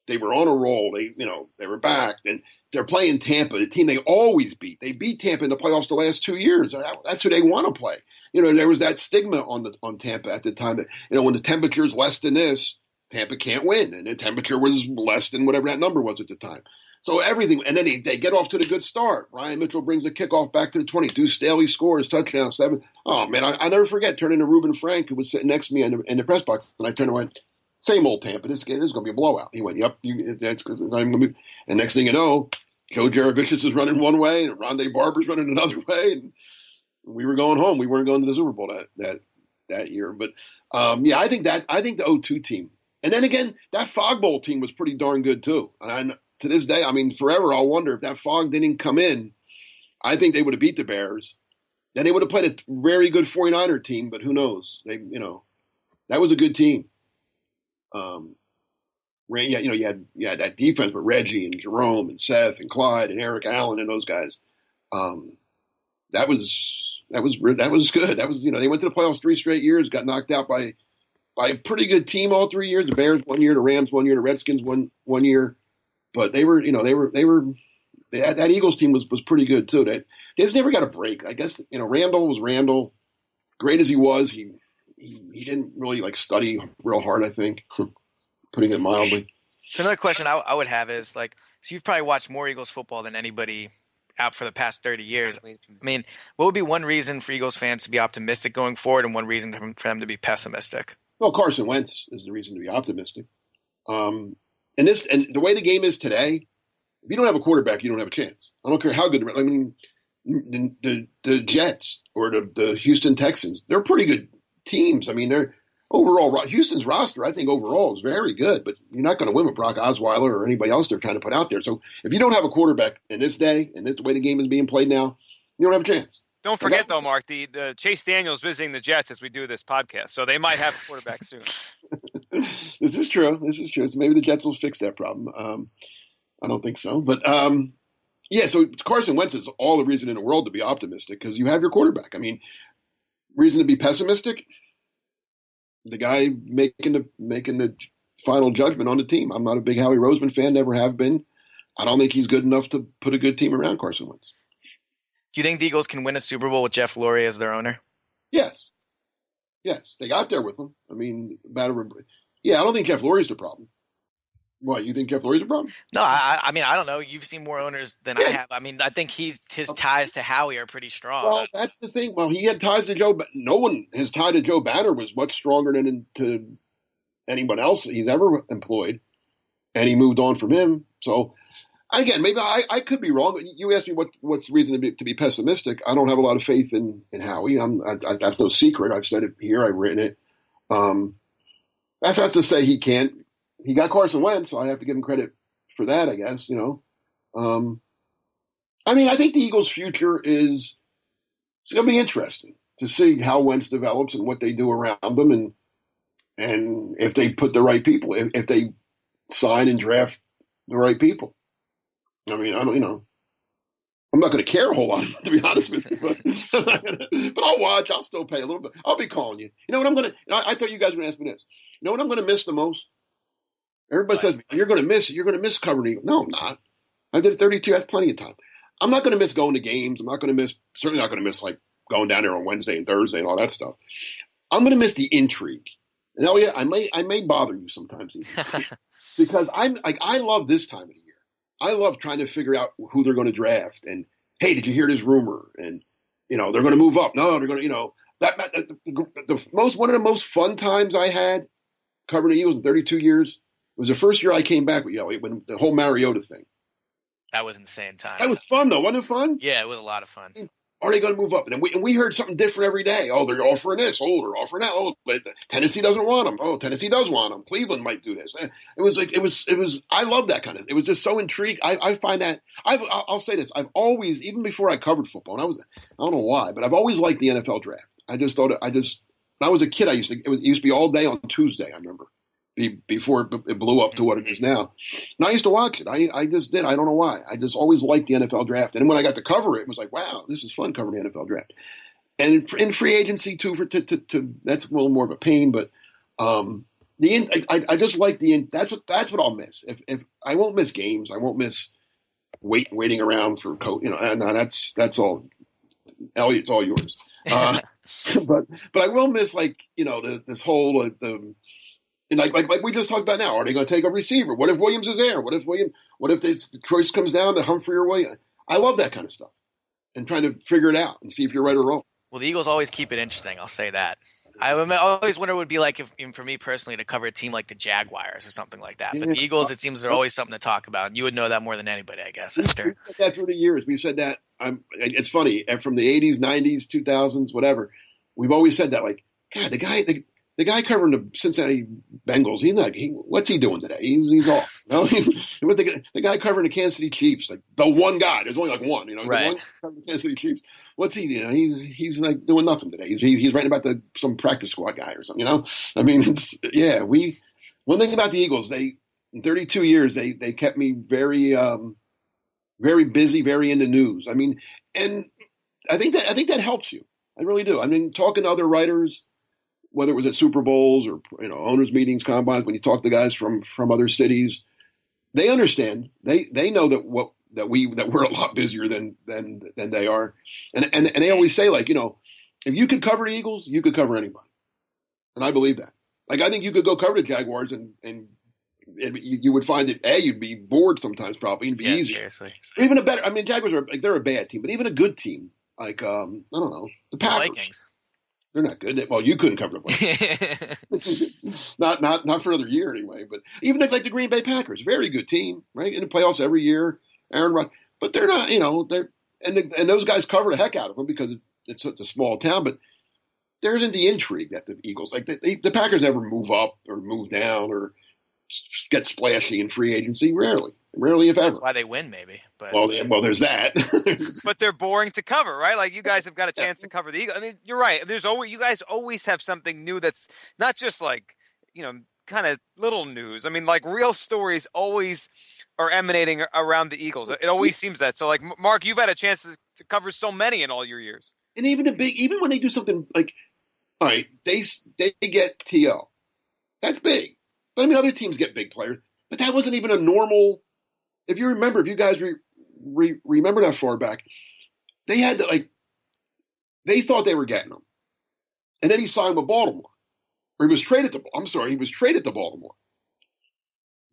They were on a roll. They were back, and they're playing Tampa, the team they always beat. They beat Tampa in the playoffs the last 2 years. That's who they want to play. There was that stigma on Tampa at the time that, when the temperature is less than this, Tampa can't win. And the temperature was less than whatever that number was at the time. So everything, and then they get off to the good start. Ryan Mitchell brings the kickoff back to the 20. Deuce Staley scores, touchdown, 7. Oh, man, I never forget turning to Reuben Frank, who was sitting next to me in the press box, and I turned and went, same old Tampa. This is going to be a blowout. He went, yep, that's because I'm going to be. And next thing you know, Joe Jaravicius is running one way, and Rondé Barber's running another way, and we were going home. We weren't going to the Super Bowl that year. But I think the 2002 team, and then again, that Fog Bowl team was pretty darn good too. And to this day, I mean, forever, I'll wonder if that Fog didn't come in. I think they would have beat the Bears. Then they would have played a very good 49er team, but who knows? That was a good team. You had that defense with Reggie and Jerome and Seth and Clyde and Eric Allen and those guys. That was good. That was they went to the playoffs 3 straight years, got knocked out by a pretty good team all 3 years. The Bears 1 year, the Rams 1 year, the Redskins one year. But that Eagles team was pretty good too. They just never got a break. I guess Randall was Randall. Great as he was, he didn't really study real hard, I think, putting it mildly. So another question I would have is so you've probably watched more Eagles football than anybody out for the past 30 years. I mean, what would be one reason for Eagles fans to be optimistic going forward and one reason for them to be pessimistic? Well, Carson Wentz is the reason to be optimistic. And the way the game is today, if you don't have a quarterback, you don't have a chance. I don't care how good. I mean, the Jets or the Houston Texans, they're pretty good teams. I mean, they're overall Houston's roster, I think overall is very good, but you're not going to win with Brock Osweiler or anybody else they're trying to put out there. So if you don't have a quarterback in this day and the way the game is being played now, you don't have a chance. Don't forget, though, Mark, the Chase Daniels visiting the Jets as we do this podcast, so they might have a quarterback soon. This is true. So maybe the Jets will fix that problem. I don't think so. But, so Carson Wentz is all the reason in the world to be optimistic because you have your quarterback. I mean, reason to be pessimistic, the guy making the final judgment on the team. I'm not a big Howie Roseman fan, never have been. I don't think he's good enough to put a good team around Carson Wentz. Do you think the Eagles can win a Super Bowl with Jeff Lurie as their owner? Yes. They got there with him. I mean, I don't think Jeff Lurie's the problem. What, you think Jeff Lurie's the problem? No, I mean, I don't know. You've seen more owners than I have. I mean, I think his ties to Howie are pretty strong. Well, that's the thing. Well, he had ties to Joe. No one his tie to Joe Banner was much stronger than to anyone else he's ever employed, and he moved on from him. So, again, maybe I could be wrong. You asked me what's the reason to be pessimistic. I don't have a lot of faith in Howie. That's no secret. I've said it here. I've written it. That's not to say he can't. He got Carson Wentz, so I have to give him credit for that, I guess, I mean, I think the Eagles' future it's going to be interesting to see how Wentz develops and what they do around them and if they put the right people, if they sign and draft the right people. I mean, I'm not going to care a whole lot, to be honest with you, but I'll watch. I'll still pay a little bit. I'll be calling you. You know what I'm going to – I thought you guys were going to ask me this. You know what I'm going to miss the most? Everybody says, you're going to miss covering Eagles. No, I'm not. I did it 32. That's plenty of time. I'm not going to miss going to games. I'm certainly not going to miss going down there on Wednesday and Thursday and all that stuff. I'm going to miss the intrigue. And I may bother you sometimes because I love this time of the year. I love trying to figure out who they're going to draft. And hey, did you hear this rumor? And they're going to move up. No, they're going to. One of the most fun times I had covering the Eagles in 32 years was the first year I came back with you, when the whole Mariota thing. That was insane time. That was fun, though. Wasn't it fun? Yeah, it was a lot of fun. Are they going to move up? And we heard something different every day. Oh, they're offering this. Oh, they're offering that. Oh, Tennessee doesn't want them. Oh, Tennessee does want them. Cleveland might do this. It was. I love that kind of. It was just so intrigued. I find that. I'll say this. I've always, even before I covered football, and I don't know why, but I've always liked the NFL draft. I just thought when I was a kid, it used to be all day on Tuesday. I remember. Before it blew up to what it is now. And I used to watch it. I just did. I don't know why. I just always liked the NFL draft. And when I got to cover it, it was like, wow, this is fun covering the NFL draft. And in free agency too, that's a little more of a pain. But I just like that's what I'll miss. If I won't miss games, I won't miss waiting around for coach. No, that's all. Elliot, it's all yours. But I will miss this whole And like we just talked about now, are they going to take a receiver? What if Williams is there? What if the choice comes down to Humphrey or Williams? I love that kind of stuff and trying to figure it out and see if you're right or wrong. Well, the Eagles always keep it interesting. I'll say that. I always wonder what it would be like if, for me personally, to cover a team like the Jaguars or something like that. But the Eagles, it seems, are always something to talk about. You would know that more than anybody, I guess. We've said that through the years. We've said that. It's funny, from the 80s, 90s, 2000s, whatever. We've always said that, like, God, the guy covering the Cincinnati Bengals, what's he doing today? He's off. You know? The guy covering the Kansas City Chiefs, like the one guy. There's only like one. You know, right. The one covering the Kansas City Chiefs. What's he? You know, he's like doing nothing today. He's writing about some practice squad guy or something. You know, I mean, one thing about the Eagles, in 32 years they kept me very very busy, very into news. I mean, and I think that helps you. I really do. I mean, talking to other writers, whether it was at Super Bowls or owners meetings, combines, when you talk to guys from other cities, they understand. They know that we're a lot busier than they are, and they always say, like, if you could cover the Eagles, you could cover anybody, and I believe that. Like, I think you could go cover the Jaguars and you would find that you'd be bored sometimes, probably, and be easy. Seriously. Or even Jaguars are they're a bad team, but even a good team, like I don't know, the Packers. Vikings. They're not good. Well, you couldn't cover the Vikings. not for another year anyway. But even like the Green Bay Packers, very good team, right? In the playoffs every year. Aaron Rodgers, but they're not. And those guys cover the heck out of them because it's such a small town. But there isn't the intrigue that the Eagles like. The Packers never move up or move down or get splashy in free agency. Rarely if ever. That's why they win, maybe. But well, there's that. But they're boring to cover, right? Like, you guys have got a chance to cover the Eagles. I mean, you're right. You guys always have something new that's not just like, kind of little news. I mean, like, real stories always are emanating around the Eagles. It always seems that. So, like, Mark, you've had a chance to cover so many in all your years. And even when they do something like, all right, they get T.O. That's big. But I mean, other teams get big players. But that wasn't even a normal. If you guys remember that far back, they had they thought they were getting him, and then he signed with Baltimore, or he was traded to Baltimore.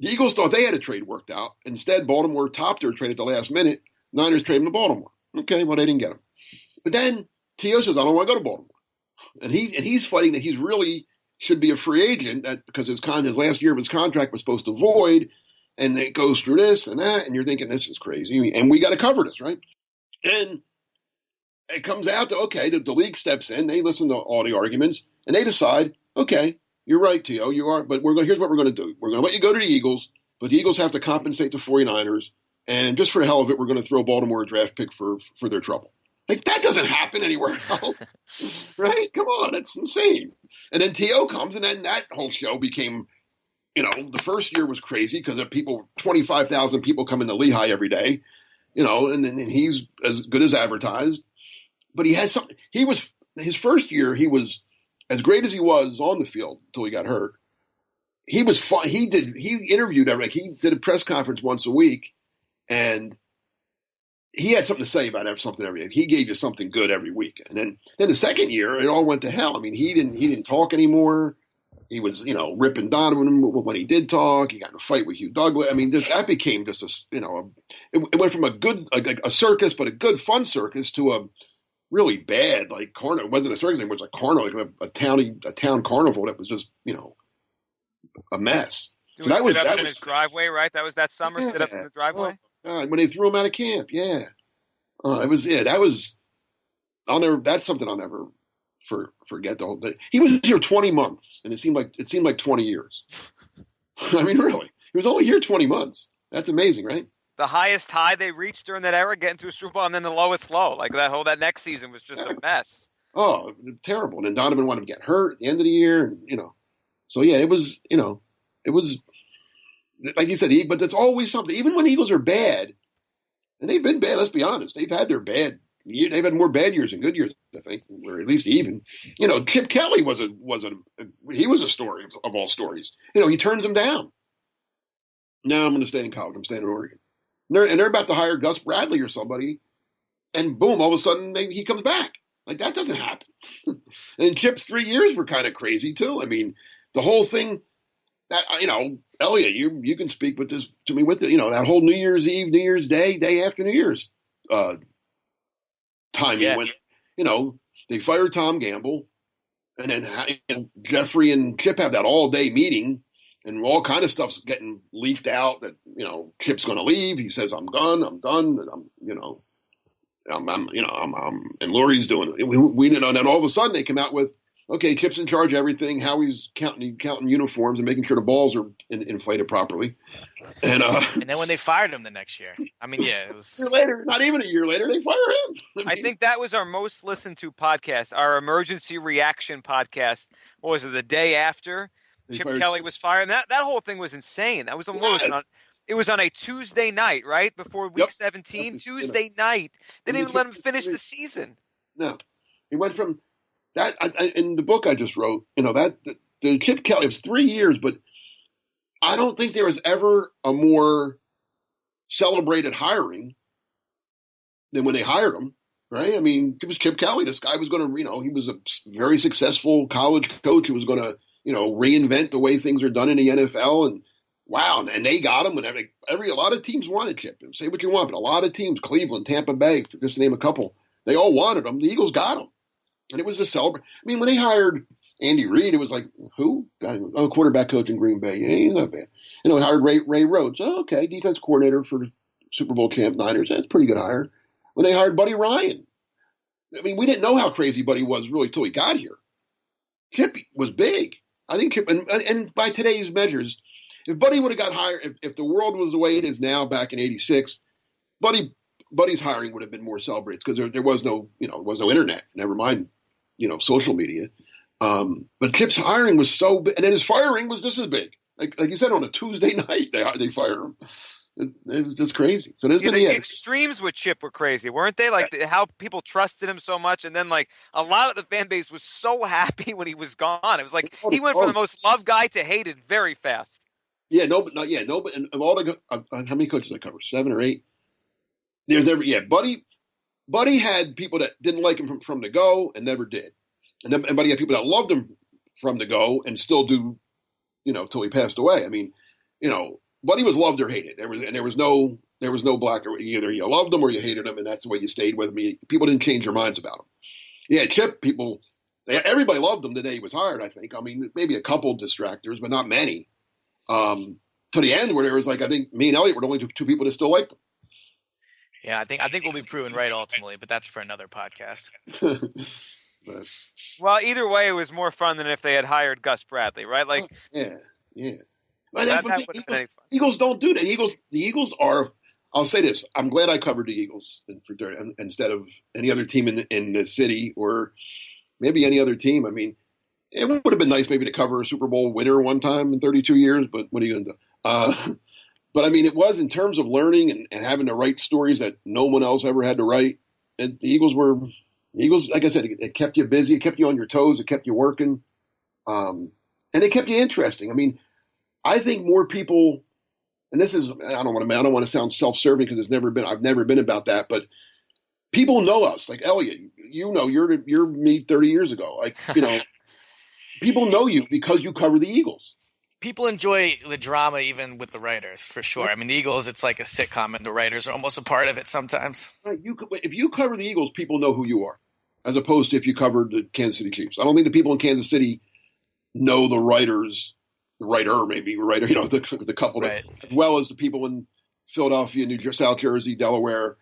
The Eagles thought they had a trade worked out. Instead, Baltimore topped their trade at the last minute. Niners traded him to Baltimore. Okay, well, they didn't get him. But then T.O. says, "I don't want to go to Baltimore," and he's fighting that he's really should be a free agent because his last year of his contract was supposed to void. And it goes through this and that, and you're thinking, this is crazy. And we got to cover this, right? And it comes out that, okay, the league steps in. They listen to all the arguments, and they decide, okay, you're right, T.O., you are. But here's what we're going to do. We're going to let you go to the Eagles, but the Eagles have to compensate the 49ers. And just for the hell of it, we're going to throw Baltimore a draft pick for their trouble. Like, that doesn't happen anywhere else, right? Come on, that's insane. And then T.O. comes, and then that whole show became – the first year was crazy because of 25,000 people come into Lehigh every day, and he's as good as advertised. But he has something. His first year, he was as great as he was on the field until he got hurt. He was fun. He interviewed he did a press conference once a week, and he had something to say about something every day. He gave you something good every week. And then the second year, it all went to hell. I mean, he didn't talk anymore. He was, ripping Donovan when he did talk. He got in a fight with Hugh Douglas. I mean, that became just it went from a circus, but a good fun circus, to a really bad, like, carnival. It wasn't a circus anymore. It was a carnival, like a town carnival that was just, a mess. So that was in his driveway, right? That was that summer, sit-ups in the driveway? When they threw him out of camp, yeah. That's something I'll never forget the whole thing. He was here 20 months, and it seemed like 20 years. I mean, really, he was only here 20 months. That's amazing, right? The highest high they reached during that era, getting to a Super Bowl, and then the lowest low. Like, that next season was just a mess. Oh, terrible. And then Donovan wanted to get hurt at the end of the year, and So yeah, it was like you said, but there's always something. Even when Eagles are bad, and they've been bad. Let's be honest, they've had their bad. They've had more bad years than good years, I think, or at least even. Chip Kelly was a story of all stories. He turns them down. No, I'm going to stay in college. I'm staying in Oregon. And they're about to hire Gus Bradley or somebody, and boom, all of a sudden he comes back. Like, that doesn't happen. And Chip's 3 years were kind of crazy too. I mean, the whole thing. That Elliot, you can speak with this to me with it. That whole New Year's Eve, New Year's day after New Year's. Timing when they fired Tom Gamble, And then Jeffrey and Chip have that all day meeting, and all kind of stuff's getting leaked out that Chip's going to leave. He says, "I'm done. I'm done. And Lurie's doing it. We didn't know. And then all of a sudden they come out with, okay, Chip's in charge of everything. Howie's counting uniforms and making sure the balls are inflated properly. And then when they fired him the next year, I mean, yeah, it was a year later, not even a year later, they fire him. I think that was our most listened to podcast, our emergency reaction podcast. What was it, the day after Chip Kelly was fired? That whole thing was insane. That was it was on a Tuesday night, right? Before week 17, Tuesday night. They didn't even let him finish the season. No. He went from that, in the book I just wrote, the Chip Kelly, it was 3 years, but I don't think there was ever a more celebrated hiring than when they hired him, right? I mean, it was Chip Kelly. This guy was going to, he was a very successful college coach who was going to, reinvent the way things are done in the NFL. And wow, and they got him. And a lot of teams wanted Chip. Say what you want, but a lot of teams, Cleveland, Tampa Bay, just to name a couple, they all wanted him. The Eagles got him. And it was a celebration. I mean, when they hired Andy Reid, it was like, who? Quarterback coach in Green Bay. Yeah, he's not bad. Hired Ray Rhodes. Oh, okay, defense coordinator for the Super Bowl champ Niners. That's a pretty good hire. When they hired Buddy Ryan. I mean, we didn't know how crazy Buddy was really until he got here. Chip was big. I think Chip, and by today's measures, if Buddy would have got hired, if the world was the way it is now back in '86, Buddy's hiring would have been more celebrated because there was no, internet, never mind, social media. But Chip's hiring was so big, and then his firing was just as big. Like you said, on a Tuesday night, they fired him. It was just crazy. So the extremes with Chip were crazy, weren't they? Like how people trusted him so much, and then like a lot of the fan base was so happy when he was gone. It was like he went from the most loved guy to hated very fast. Yeah, but and of all how many coaches I cover? 7 or 8. Buddy had people that didn't like him from the go and never did, and Buddy had people that loved him from the go and still do, till he passed away. I mean, Buddy was loved or hated. There was no black or either you loved him or you hated him, and that's the way you stayed with him. People didn't change their minds about him. Yeah, Chip, everybody loved him the day he was hired. I think. I mean, maybe a couple distractors, but not many. To the end, where there was I think me and Elliot were the only two people that still liked him. Yeah, I think we'll be proven right ultimately, but that's for another podcast. Well, either way, it was more fun than if they had hired Gus Bradley, right? Like, yeah. Eagles don't do that. The Eagles are. I'll say this: I'm glad I covered the Eagles instead of any other team in the city or maybe any other team. I mean, it would have been nice maybe to cover a Super Bowl winner one time in 32 years, but what are you going to do? But I mean, it was in terms of learning and having to write stories that no one else ever had to write. And the Eagles, like I said, it kept you busy, it kept you on your toes, it kept you working, and it kept you interesting. I mean, I think more people, and this is I don't want to sound self-serving because I've never been about that, but people know us. Like Elliot, you're me 30 years ago. Like people know you because you cover the Eagles. People enjoy the drama even with the writers, for sure. I mean, the Eagles, it's like a sitcom, and the writers are almost a part of it sometimes. Right. If you cover the Eagles, people know who you are, as opposed to if you covered the Kansas City Chiefs. I don't think the people in Kansas City know the writers, the couple, right, as well as the people in Philadelphia, New Jersey, South Jersey, Delaware,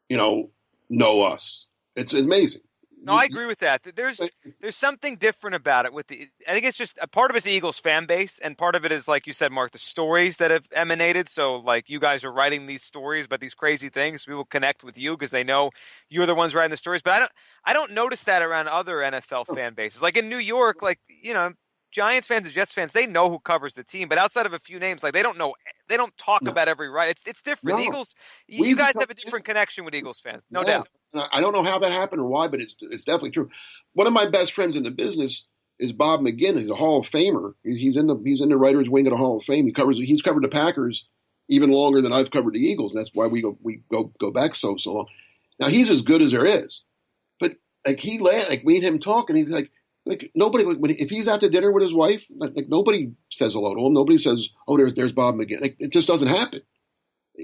know us. It's amazing. No, I agree with that. There's something different about it. I think it's just a part of it's the Eagles fan base, and part of it is, like you said, Mark, the stories that have emanated. So, like, you guys are writing these stories about these crazy things. People connect with you because they know you're the ones writing the stories. But I don't notice that around other NFL fan bases. Like in New York, Giants fans and Jets fans, they know who covers the team, but outside of a few names, like they don't talk about every right. It's different. No. The Eagles, you guys have a different connection with Eagles fans, no doubt. I don't know how that happened or why, but it's definitely true. One of my best friends in the business is Bob McGinn. He's a Hall of Famer. He's in the writers' wing of the Hall of Fame. He's covered the Packers even longer than I've covered the Eagles, and that's why we go back so long. Now he's as good as there is, but me and him talk, and he's like nobody, if he's out to dinner with his wife, like nobody says hello to him. Nobody says, "Oh, there's Bob McGinn." Like, it just doesn't happen.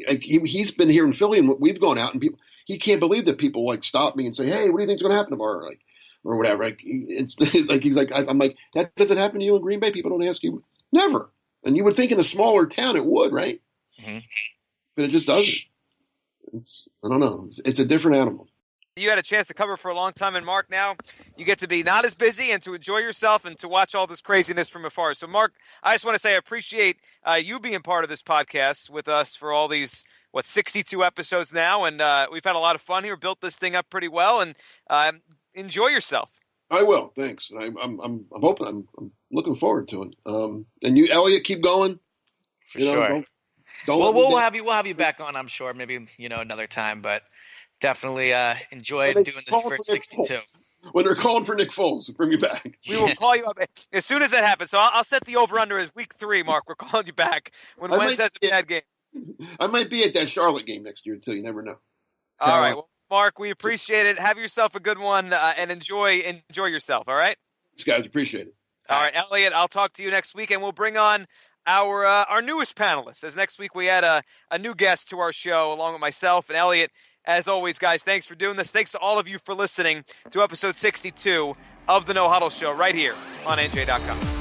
Like he's been here in Philly, and we've gone out, and he can't believe that people stop me and say, "Hey, what do you think's going to happen tomorrow?" Like, or whatever. Like it's like he's like I'm like that doesn't happen to you in Green Bay. People don't ask you never, and you would think in a smaller town it would, right? Mm-hmm. But it just doesn't. I don't know. It's a different animal. You had a chance to cover for a long time, and Mark, now you get to be not as busy and to enjoy yourself and to watch all this craziness from afar. So, Mark, I just want to say I appreciate you being part of this podcast with us for all these 62 episodes now, and we've had a lot of fun here. Built this thing up pretty well, and enjoy yourself. I will. Thanks. I'm hoping. I'm looking forward to it. And you, Elliot, keep going. For sure. We'll have you back on. I'm sure. Maybe another time, but. Definitely enjoyed doing this for 62. When they're calling for Nick Foles, bring me back. We will call you up as soon as that happens. So I'll set the over-under as week 3, Mark. We're calling you back when Wentz has a bad game. I might be at that Charlotte game next year, too. You never know. All right. Well, Mark, we appreciate it. Have yourself a good one and enjoy yourself, all right? Thanks, guys. Appreciate it. All right, Elliot, I'll talk to you next week, and we'll bring on our newest panelists. As next week we had a new guest to our show along with myself and Elliot. As always, guys, thanks for doing this. Thanks to all of you for listening to episode 62 of the No Huddle Show right here on NJ.com.